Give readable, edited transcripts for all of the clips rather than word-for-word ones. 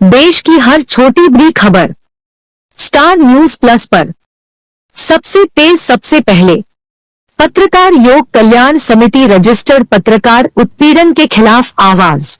देश की हर छोटी बड़ी खबर स्टार न्यूज प्लस पर सबसे तेज सबसे पहले। पत्रकार योग कल्याण समिति रजिस्टर्ड पत्रकार उत्पीड़न के खिलाफ आवाज।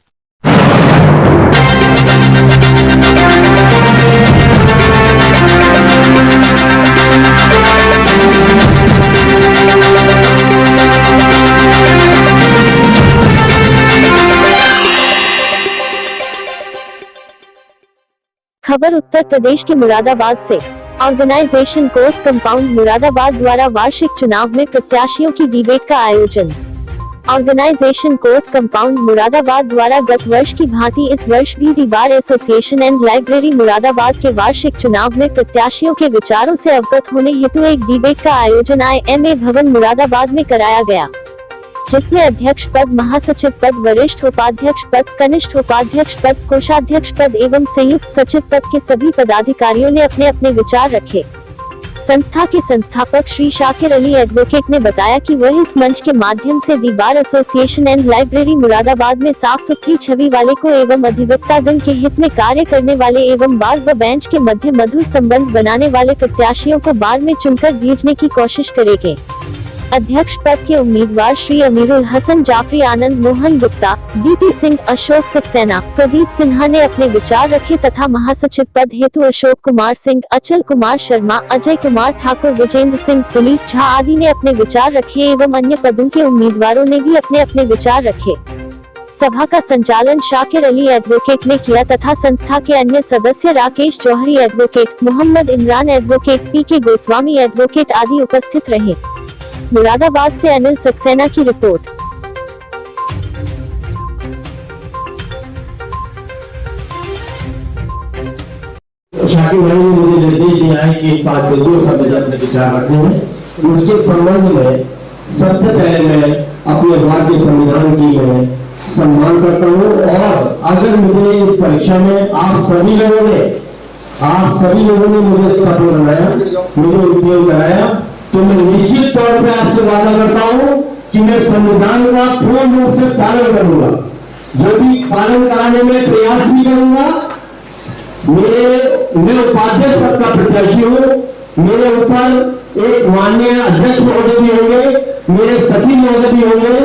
खबर उत्तर प्रदेश के मुरादाबाद से। ऑर्गेनाइजेशन कोर्ट कंपाउंड मुरादाबाद द्वारा वार्षिक चुनाव में प्रत्याशियों की डिबेट का आयोजन। ऑर्गेनाइजेशन कोर्ट कंपाउंड मुरादाबाद द्वारा गत वर्ष की भांति इस वर्ष भी the bar association and library Moradabad के वार्षिक चुनाव में प्रत्याशियों के विचारों से अवगत होने हेतु एक डिबेट का आयोजन IMA भवन मुरादाबाद में कराया गया, जिसमें अध्यक्ष पद, महासचिव पद, वरिष्ठ उपाध्यक्ष पद, कनिष्ठ उपाध्यक्ष पद, कोषाध्यक्ष पद एवं संयुक्त सचिव पद के सभी पदाधिकारियों ने अपने अपने विचार रखे। संस्था के संस्थापक श्री शाकिर अली एडवोकेट ने बताया कि वह इस मंच के माध्यम से the bar association and library Moradabad में साफ सुथरी छवि वाले को एवं अधिवक्ता गण के हित में कार्य करने वाले एवं बार व बेंच के मध्य मधुर संबंध बनाने वाले प्रत्याशियों को बार में चुनकर भेजने की कोशिश करेंगे। अध्यक्ष पद के उम्मीदवार श्री अमीरुल हसन जाफरी, आनंद मोहन गुप्ता, DP सिंह, अशोक सक्सेना, प्रदीप सिन्हा ने अपने विचार रखे तथा महासचिव पद हेतु अशोक कुमार सिंह, अचल कुमार शर्मा, अजय कुमार ठाकुर, विजेंद्र सिंह, दिलीप झा आदि ने अपने विचार रखे एवं अन्य पदों के उम्मीदवारों ने भी अपने अपने विचार रखे। सभा का संचालन शाकिर अली एडवोकेट ने किया तथा संस्था के अन्य सदस्य Rakesh Jauhari advocate, Mohammad Imran advocate, PK Goswami advocate आदि उपस्थित रहे। मुरादाबाद से अनिल सक्सेना की रिपोर्ट। शाकिर भाई ने मुझे निर्देश दिया है कि 5 बिंदुओं का मुझे अपने विचार रखने हैं। उसके संबंध में सबसे पहले मैं अपने भारतीय संविधान की मैं सम्मान करता हूँ, और अगर मुझे इस परीक्षा में आप सभी लोगों ने मुझे सफल बनाया, मुझे उपयोग कराया, तो मैं निश्चित तौर पे आपसे वादा करता हूं कि मैं संविधान का पूर्ण रूप से पालन करूंगा। जो भी पालन कराने में प्रयास भी करूंगा। मैं उपाध्यक्ष पद का प्रत्याशी हूं। मेरे ऊपर एक माननीय अध्यक्ष महोदय भी होंगे, मेरे सचिव महोदय भी होंगे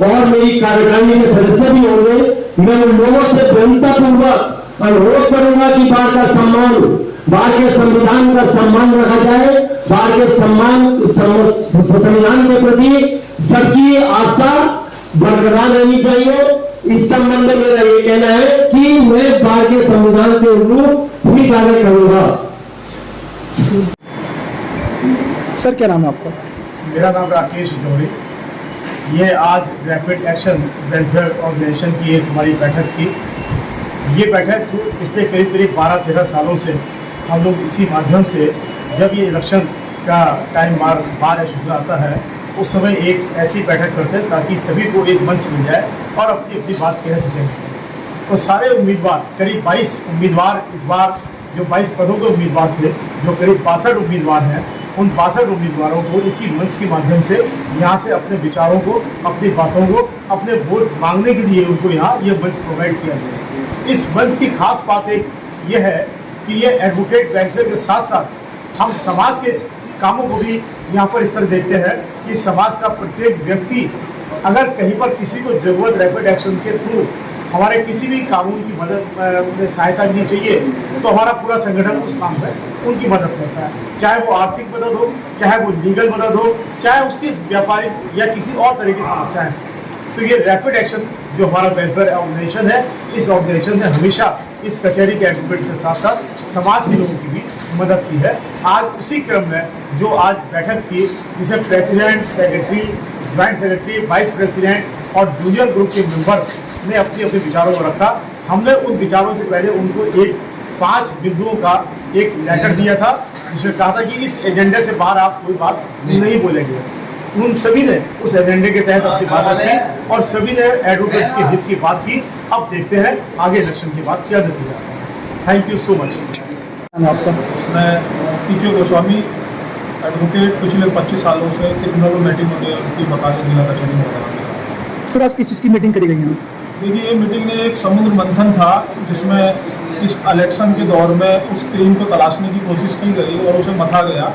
और मेरी कार्यकारिणी के सदस्य भी होंगे। मैं उन लोगों से विनम्रतापूर्वक अनुरोध करूंगा कि बार का सम्मान, बार के संविधान का सम्मान रखा जाए। बार के संविधान के प्रति सबकी आस्था बरकरार रहनी चाहिए। इस संबंध में मेरा ये कहना है कि मैं बार के संविधान के अनुरूप भी कार्य करूंगा। सर, क्या नाम है आपका? मेरा नाम राकेश जौहरी। ये आज रैपिड एक्शन वेलफेयर ऑर्गेनाइजेशन की एक हमारी बैठक थी। ये बैठक पिछले करीब 12-13 सालों से हम लोग इसी माध्यम से, जब ये इलेक्शन का टाइम बार शुरू आता है, उस समय एक ऐसी बैठक करते हैं ताकि सभी को एक मंच मिल जाए और अपनी अपनी बात कह सकें। तो सारे उम्मीदवार, करीब 22 उम्मीदवार, इस बार जो 22 पदों के उम्मीदवार थे, जो करीब 62 उम्मीदवार हैं, उन 62 उम्मीदवारों को इसी मंच के माध्यम से यहाँ से अपने विचारों को, अपनी बातों को, अपने वोट मांगने के लिए उनको यहाँ ये मंच प्रोवाइड किया गया। इस मंच की खास बात एक ये है कि ये एडवोकेट वेलफेयर के साथ साथ हम समाज के कामों को भी यहाँ पर इस तरह देखते हैं कि समाज का प्रत्येक व्यक्ति, अगर कहीं पर किसी को जरूरत रैपिड एक्शन के थ्रू हमारे किसी भी कानून की मदद सहायता नहीं चाहिए, तो हमारा पूरा संगठन उस काम में उनकी मदद करता है। चाहे वो आर्थिक मदद हो, चाहे वो लीगल मदद हो, चाहे उसकी व्यापारिक या किसी और तरह की समस्याएं। तो ये रैपिड एक्शन जो हमारा वेलफेयर ऑर्गेनाइजेशन है, इस ऑर्गेनाइजेशन ने हमेशा इस कचहरी के एडवोकेट के साथ साथ समाज के लोगों की भी मदद की है। आज उसी क्रम में जो आज बैठक थी, जिसे president, secretary, joint secretary, vice president और जूनियर ग्रुप के मेंबर्स ने अपने अपने विचारों को रखा। हमने उन विचारों से पहले उनको एक 5 बिंदुओं का एक लेटर दिया था, जिसमें कहा था कि इस एजेंडे से बाहर आप कोई बात नहीं बोलेंगे। उन सभी ने उस एजेंडे के तहत अपनी बात रखी और सभी ने एडवोकेट्स के हित की बात की। अब देखते हैं आगे इलेक्शन के बाद क्या नतीजा है। Thank you so much. आपका? मैं PK गोस्वामी एडवोकेट, पिछले 25 सालों से क्रिमिनल मैट्रिमोनियल की वकालत जिला कचहरी में कर रहा हूं। सर, आज किस चीज़ की मीटिंग करी गई है? देखिए, ये मीटिंग में एक समुद्र मंथन था, जिसमें इस इलेक्शन के दौर में उस क्रीम को तलाशने की कोशिश की गई और उसे मथा गया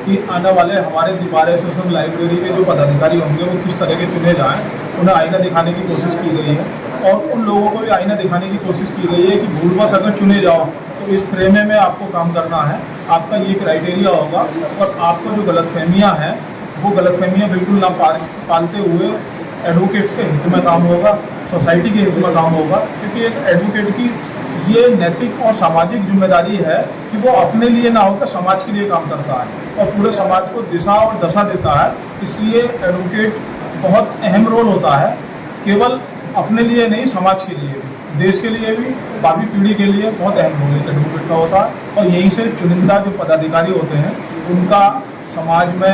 कि आने वाले हमारे दीवार एसोसिएशन लाइब्रेरी के जो पदाधिकारी होंगे वो किस तरह के चुने जाएं, उन्हें आईना दिखाने की कोशिश की गई है और उन लोगों को भी आईना दिखाने की कोशिश की गई है कि भूलवश अगर चुने जाओ तो इस फ्रेम में आपको काम करना है, आपका ये क्राइटेरिया होगा और आपको जो गलतफहमियाँ हैं वो गलतफहमियाँ बिल्कुल ना पालते हुए एडवोकेट्स के हित में काम होगा, सोसाइटी के हित में काम होगा, क्योंकि एक एडवोकेट की ये नैतिक और सामाजिक जिम्मेदारी है कि वो अपने लिए ना होकर समाज के लिए काम करता है और पूरे समाज को दिशा और दशा देता है। इसलिए एडवोकेट बहुत अहम रोल होता है, केवल अपने लिए नहीं, समाज के लिए भी, देश के लिए भी, भावी पीढ़ी के लिए बहुत अहम रोल एडवोकेट का होता है। और यहीं से चुनिंदा जो पदाधिकारी होते हैं उनका समाज में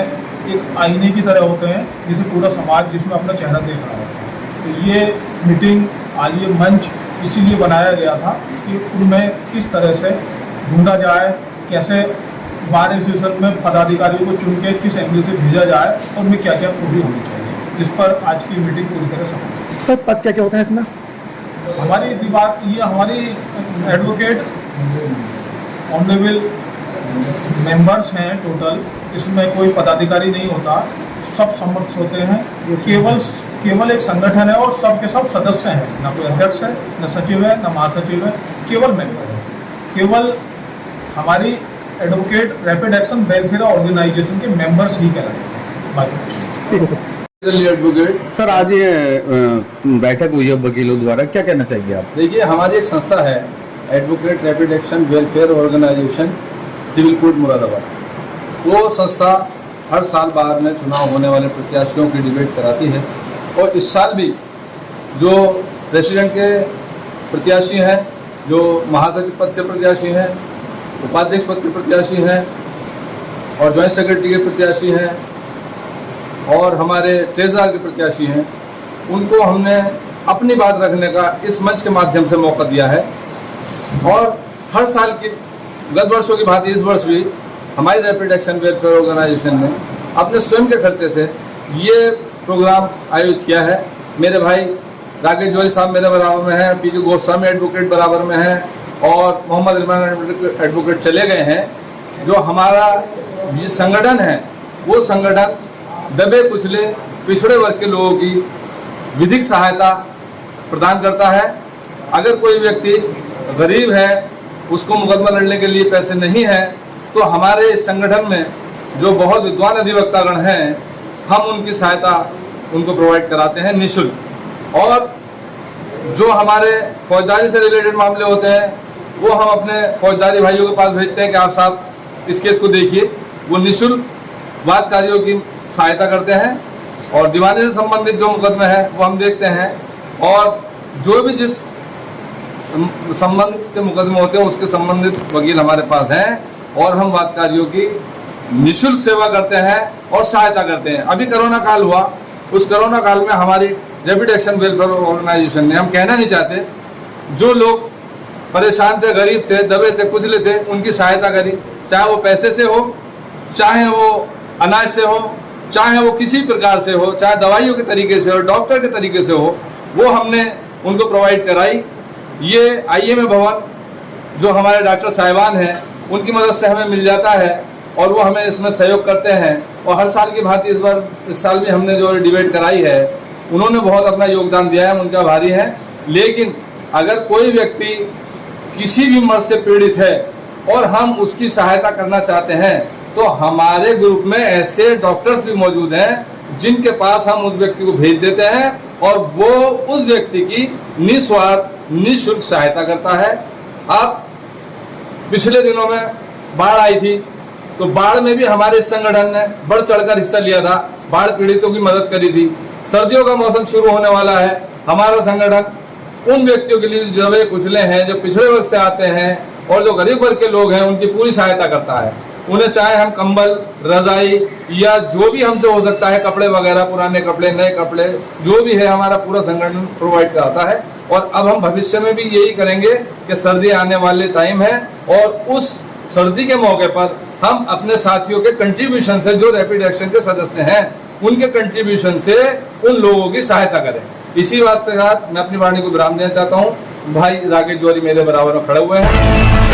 एक आईने की तरह होते हैं, जिसे पूरा समाज जिसमें अपना चेहरा देख रहा होता है। तो ये मीटिंग, आज ये मंच इसीलिए बनाया गया था कि उनमें किस तरह से ढूंढा जाए, कैसे बार एसोसिएशन में पदाधिकारियों को चुन के किस एंगल से भेजा जाए और उनमें क्या क्या खूबी होनी चाहिए, इस पर आज की मीटिंग पूरी तरह सफल। सर पद क्या क्या होता है इसमें? हमारी दीवार ये हमारी एडवोकेट ऑनरेबल मेंबर्स हैं टोटल, इसमें कोई पदाधिकारी नहीं होता, सब समक्ष होते हैं, केवल एक संगठन है और सब के सब सदस्य हैं, ना कोई अध्यक्ष है, ना सचिव है, ना महासचिव है, केवल मेंबर है। केवल हमारी advocate rapid action welfare organisation के मेंबर्स ही कहलाते हैं। ठीक है सर। एडवोकेट सर, आज ये बैठक हुई है वकीलों द्वारा, क्या कहना चाहिए आप? देखिए, हमारी एक संस्था है advocate rapid action welfare organisation civil court Moradabad. वो संस्था हर साल बाहर में चुनाव होने वाले प्रत्याशियों की डिबेट कराती है और इस साल भी जो प्रेसिडेंट के प्रत्याशी हैं, जो महासचिव पद के प्रत्याशी हैं, उपाध्यक्ष पद के प्रत्याशी हैं और जॉइंट सेक्रेटरी के प्रत्याशी हैं और हमारे ट्रेजरर के प्रत्याशी हैं, उनको हमने अपनी बात रखने का इस मंच के माध्यम से मौका दिया है। और हर साल की गत वर्षों की भांति इस वर्ष भी हमारी रैपिड एक्शन वेलफेयर ऑर्गेनाइजेशन ने अपने स्वयं के खर्चे से ये प्रोग्राम आयोजित किया है। मेरे भाई राकेश जोरी साहब मेरे बराबर में हैं, पी के गोस्वामी एडवोकेट बराबर में हैं और मोहम्मद इरमान एडवोकेट चले गए हैं। जो हमारा ये संगठन है वो संगठन दबे कुचले पिछड़े वर्ग के लोगों की विधिक सहायता प्रदान करता है। अगर कोई व्यक्ति गरीब है, उसको मुकदमा लड़ने के लिए पैसे नहीं है, तो हमारे इस संगठन में जो बहुत विद्वान अधिवक्तागण हैं, हम उनकी सहायता उनको प्रोवाइड कराते हैं निःशुल्क। और जो हमारे फौजदारी से रिलेटेड मामले होते हैं वो हम अपने फौजदारी भाइयों के पास भेजते हैं कि आप साहब इस केस को देखिए। वो निःशुल्क वादकारियों की सहायता करते हैं और दीवानी से संबंधित जो मुकदमे हैं वो हम देखते हैं और जो भी जिस संबंध के मुकदमे होते हैं उसके संबंधित वकील हमारे पास हैं और हम वादकारियों की निःशुल्क सेवा करते हैं और सहायता करते हैं। अभी कोरोना काल हुआ, उस कोरोना काल में हमारी रैपिड एक्शन वेलफेयर ऑर्गेनाइजेशन ने, हम कहना नहीं चाहते, जो लोग परेशान थे, गरीब थे, दबे थे, कुचले थे, उनकी सहायता करी, चाहे वो पैसे से हो, चाहे वो अनाज से हो, चाहे वो किसी प्रकार से हो, चाहे दवाइयों के तरीके से हो, डॉक्टर के तरीके से हो, वो हमने उनको प्रोवाइड कराई। ये IMA भवन जो हमारे डॉक्टर साहिबान हैं उनकी मदद से हमें मिल जाता है और वो हमें इसमें सहयोग करते हैं। और हर साल की भांति इस साल भी हमने जो डिबेट कराई है उन्होंने बहुत अपना योगदान दिया है, उनका आभारी है। लेकिन अगर कोई व्यक्ति किसी भी मर्ज से पीड़ित है और हम उसकी सहायता करना चाहते हैं तो हमारे ग्रुप में ऐसे डॉक्टर्स भी मौजूद हैं जिनके पास हम उस व्यक्ति को भेज देते हैं और वो उस व्यक्ति की निस्वार्थ निःशुल्क सहायता करता है। अब पिछले दिनों में बाढ़ आई थी तो बाढ़ में भी हमारे संगठन ने बढ़ चढ़कर हिस्सा लिया था, बाढ़ पीड़ितों की मदद करी थी। सर्दियों का मौसम शुरू होने वाला है, हमारा संगठन उन व्यक्तियों के लिए जो दबे कुचले हैं, जो पिछड़े वर्ग से आते हैं और जो गरीब वर्ग के लोग हैं, उनकी पूरी सहायता करता है। उन्हें चाहे हम कंबल, रजाई या जो भी हमसे हो सकता है, कपड़े वगैरह, पुराने कपड़े, नए कपड़े, जो भी है हमारा पूरा संगठन प्रोवाइड कराता है। और अब हम भविष्य में भी यही करेंगे कि सर्दी आने वाले टाइम है और उस सर्दी के मौके पर हम अपने साथियों के कंट्रीब्यूशन से, जो रैपिड एक्शन के सदस्य हैं, उनके कंट्रीब्यूशन से उन लोगों की सहायता करें। इसी बात से साथ मैं अपनी वाणी को विराम देना चाहता हूँ। भाई राकेश जौहरी मेरे बराबर में खड़े हुए हैं।